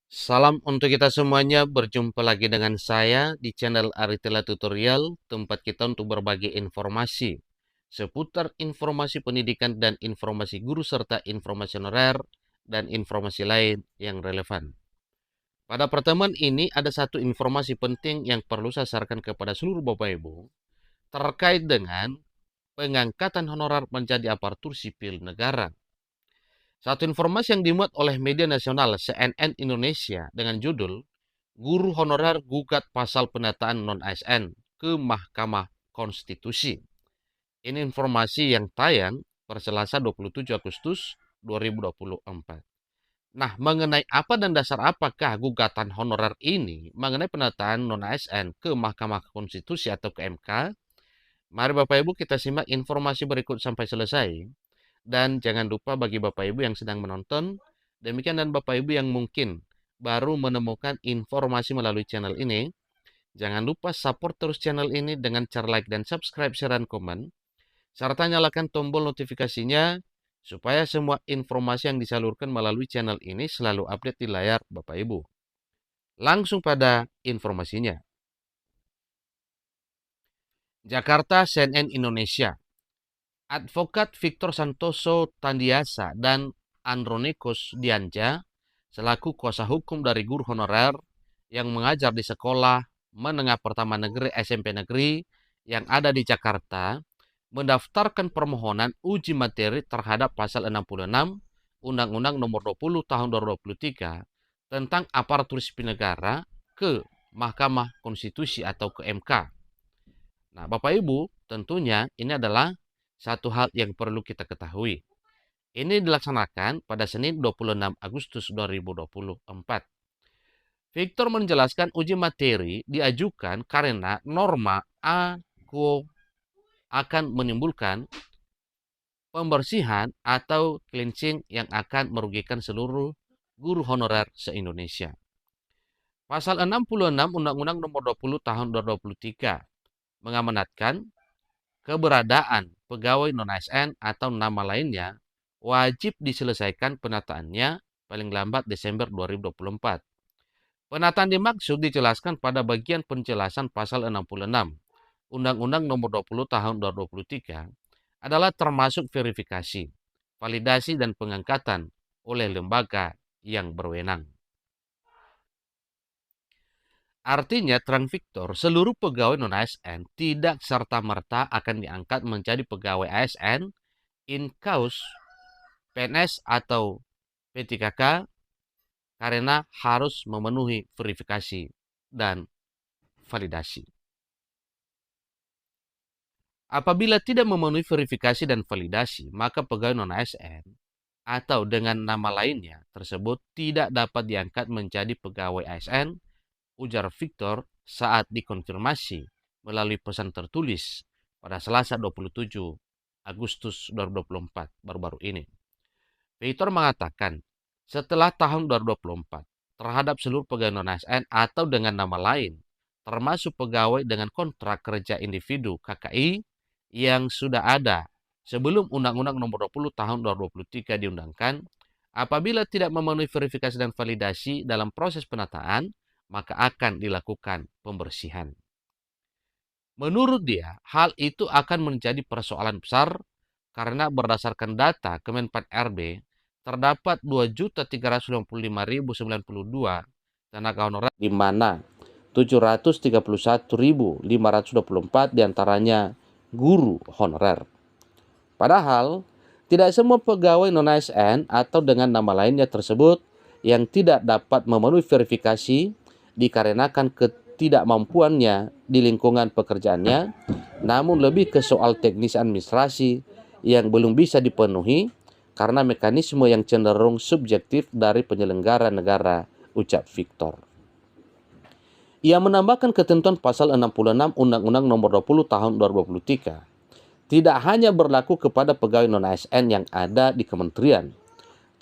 Salam untuk kita semuanya, berjumpa lagi dengan saya di channel Aritela Tutorial, tempat kita untuk berbagi informasi seputar informasi pendidikan dan informasi guru serta informasi honorer dan informasi lain yang relevan. Pada pertemuan ini ada satu informasi penting yang perlu saya sarankan kepada seluruh Bapak Ibu terkait dengan pengangkatan honorer menjadi aparatur sipil negara. Satu informasi yang dimuat oleh media nasional CNN Indonesia dengan judul Guru Honorer Gugat Pasal Penataan Non-ASN ke Mahkamah Konstitusi. Ini informasi yang tayang pada Selasa 27 Agustus 2024. Nah, mengenai apa dan dasar apakah gugatan honorer ini mengenai penataan non-ASN ke Mahkamah Konstitusi atau ke MK, mari Bapak Ibu kita simak informasi berikut sampai selesai. Dan jangan lupa bagi Bapak Ibu yang sedang menonton, demikian dan Bapak Ibu yang mungkin baru menemukan informasi melalui channel ini, jangan lupa support terus channel ini dengan cara like dan subscribe, share, dan komen, serta nyalakan tombol notifikasinya supaya semua informasi yang disalurkan melalui channel ini selalu update di layar Bapak Ibu. Langsung pada informasinya. Jakarta, CNN Indonesia. Advokat Victor Santoso Tandiasa dan Andronikos Dianja selaku kuasa hukum dari guru honorer yang mengajar di sekolah menengah pertama negeri SMP negeri yang ada di Jakarta mendaftarkan permohonan uji materi terhadap pasal 66 Undang-Undang Nomor 20 Tahun 2023 tentang aparatur sipil negara ke Mahkamah Konstitusi atau ke MK. Nah, Bapak Ibu, tentunya ini adalah satu hal yang perlu kita ketahui. Ini dilaksanakan pada Senin 26 Agustus 2024. Victor menjelaskan uji materi diajukan karena norma AKO akan menimbulkan pembersihan atau cleansing yang akan merugikan seluruh guru honorer se-Indonesia. Pasal 66 Undang-Undang Nomor 20 Tahun 2023 mengamanatkan keberadaan pegawai non-ASN atau nama lainnya wajib diselesaikan penataannya paling lambat Desember 2024. Penataan dimaksud dijelaskan pada bagian penjelasan pasal 66 Undang-Undang Nomor 20 Tahun 2023 adalah termasuk verifikasi, validasi dan pengangkatan oleh lembaga yang berwenang. Artinya, terang Victor, seluruh pegawai non-ASN tidak serta-merta akan diangkat menjadi pegawai ASN in cause PNS atau P3K karena harus memenuhi verifikasi dan validasi. Apabila tidak memenuhi verifikasi dan validasi, maka pegawai non-ASN atau dengan nama lainnya tersebut tidak dapat diangkat menjadi pegawai ASN, ujar Victor saat dikonfirmasi melalui pesan tertulis pada Selasa 27 Agustus 2024 baru-baru ini. Victor mengatakan, setelah tahun 2024, terhadap seluruh pegawai non-ASN atau dengan nama lain, termasuk pegawai dengan kontrak kerja individu KKI yang sudah ada sebelum Undang-Undang Nomor 20 Tahun 2023 diundangkan, apabila tidak memenuhi verifikasi dan validasi dalam proses penataan, maka akan dilakukan pembersihan. Menurut dia, hal itu akan menjadi persoalan besar karena berdasarkan data Kemenpan RB, terdapat 2.395.092 tenaga honorer di mana 731.524 diantaranya guru honorer. Padahal, tidak semua pegawai non-ASN atau dengan nama lainnya tersebut yang tidak dapat memenuhi verifikasi dikarenakan ketidakmampuannya di lingkungan pekerjaannya, namun lebih ke soal teknis administrasi yang belum bisa dipenuhi karena mekanisme yang cenderung subjektif dari penyelenggara negara, ucap Victor. Ia menambahkan ketentuan pasal 66 Undang-Undang Nomor 20 Tahun 2023 tidak hanya berlaku kepada pegawai non-ASN yang ada di kementerian,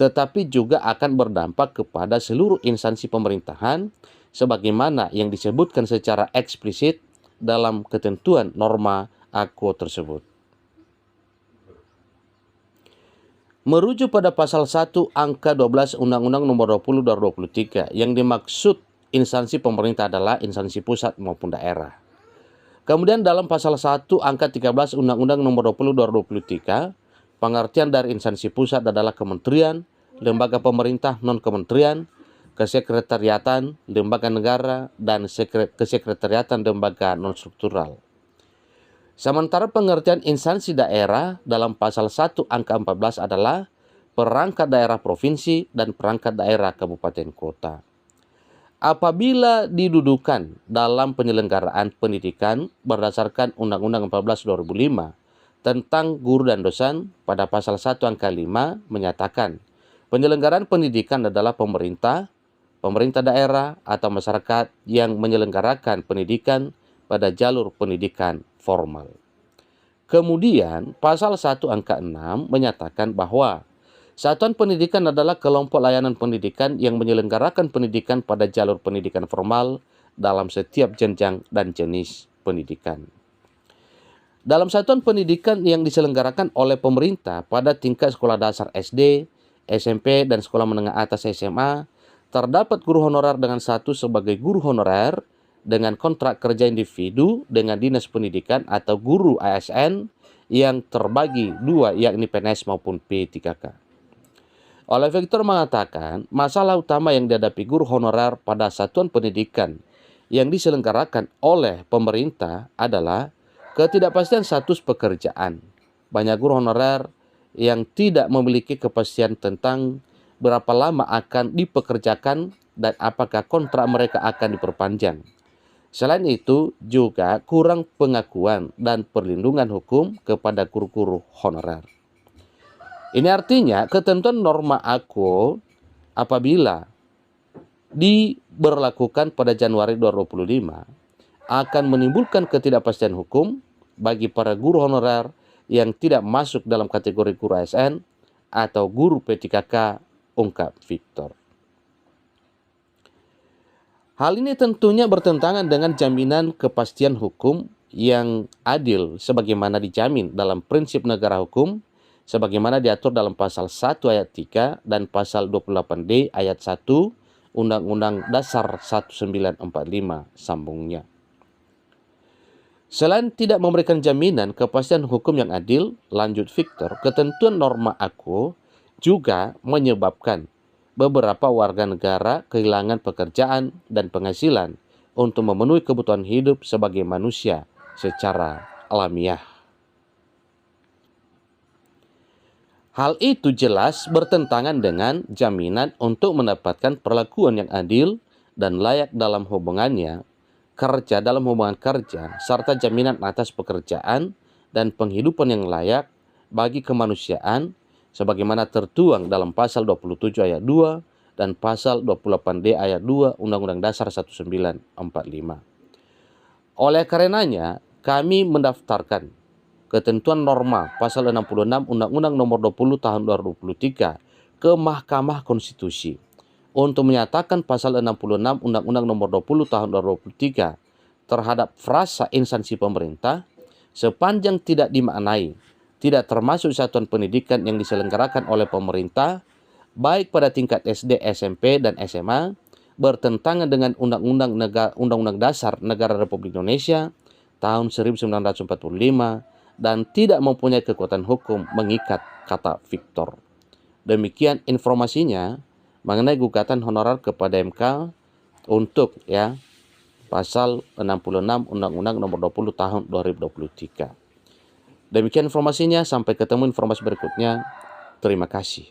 tetapi juga akan berdampak kepada seluruh instansi pemerintahan sebagaimana yang disebutkan secara eksplisit dalam ketentuan norma AKO tersebut. Merujuk pada pasal 1 angka 12 Undang-Undang Nomor 20 2023, yang dimaksud instansi pemerintah adalah instansi pusat maupun daerah. Kemudian dalam pasal 1 angka 13 Undang-Undang Nomor 20 2023, pengertian dari instansi pusat adalah kementerian, lembaga pemerintah non-kementerian, kesekretariatan, lembaga negara, dan kesekretariatan lembaga non-struktural. Sementara pengertian instansi daerah dalam pasal 1 angka 14 adalah perangkat daerah provinsi dan perangkat daerah kabupaten kota. Apabila didudukan dalam penyelenggaraan pendidikan berdasarkan Undang-Undang 14 2005 tentang guru dan dosen, pada pasal 1 angka 5 menyatakan penyelenggaraan pendidikan adalah pemerintah, pemerintah daerah, atau masyarakat yang menyelenggarakan pendidikan pada jalur pendidikan formal. Kemudian pasal 1 angka 6 menyatakan bahwa satuan pendidikan adalah kelompok layanan pendidikan yang menyelenggarakan pendidikan pada jalur pendidikan formal dalam setiap jenjang dan jenis pendidikan. Dalam satuan pendidikan yang diselenggarakan oleh pemerintah pada tingkat sekolah dasar SD, SMP, dan sekolah menengah atas SMA, terdapat guru honorer dengan status sebagai guru honorer dengan kontrak kerja individu dengan Dinas Pendidikan atau guru ASN yang terbagi dua, yakni PNS maupun P3K. Oleh Victor mengatakan, masalah utama yang dihadapi guru honorer pada satuan pendidikan yang diselenggarakan oleh pemerintah adalah ketidakpastian status pekerjaan. Banyak guru honorer yang tidak memiliki kepastian tentang berapa lama akan dipekerjakan dan apakah kontrak mereka akan diperpanjang. Selain itu, juga kurang pengakuan dan perlindungan hukum kepada guru-guru honorer. Ini artinya ketentuan norma AKUO apabila diberlakukan pada Januari 2025 akan menimbulkan ketidakpastian hukum bagi para guru honorer yang tidak masuk dalam kategori guru ASN atau guru P3K, ungkap Victor. Hal ini tentunya bertentangan dengan jaminan kepastian hukum yang adil sebagaimana dijamin dalam prinsip negara hukum, sebagaimana diatur dalam pasal 1 ayat 3 dan pasal 28D ayat 1 Undang-Undang Dasar 1945 sambungnya. Selain tidak memberikan jaminan kepastian hukum yang adil, lanjut Victor, ketentuan norma AKUO juga menyebabkan beberapa warga negara kehilangan pekerjaan dan penghasilan untuk memenuhi kebutuhan hidup sebagai manusia secara alamiah. Hal itu jelas bertentangan dengan jaminan untuk mendapatkan perlakuan yang adil dan layak dalam hubungannya kerja, serta jaminan atas pekerjaan dan penghidupan yang layak bagi kemanusiaan sebagaimana tertuang dalam pasal 27 ayat 2 dan pasal 28D ayat 2 Undang-Undang Dasar 1945. Oleh karenanya, kami mendaftarkan ketentuan norma pasal 66 Undang-Undang Nomor 20 Tahun 2023 ke Mahkamah Konstitusi untuk menyatakan pasal 66 Undang-Undang Nomor 20 Tahun 2023 terhadap frasa instansi pemerintah sepanjang tidak dimaknai, tidak termasuk satuan pendidikan yang diselenggarakan oleh pemerintah, baik pada tingkat SD, SMP, dan SMA, bertentangan dengan Undang-Undang Dasar Negara Republik Indonesia tahun 1945 dan tidak mempunyai kekuatan hukum mengikat, kata Victor. Demikian informasinya mengenai gugatan honorer kepada MK untuk pasal 66 Undang-Undang Nomor 20 Tahun 2023. Demikian informasinya, sampai ketemu informasi berikutnya. Terima kasih.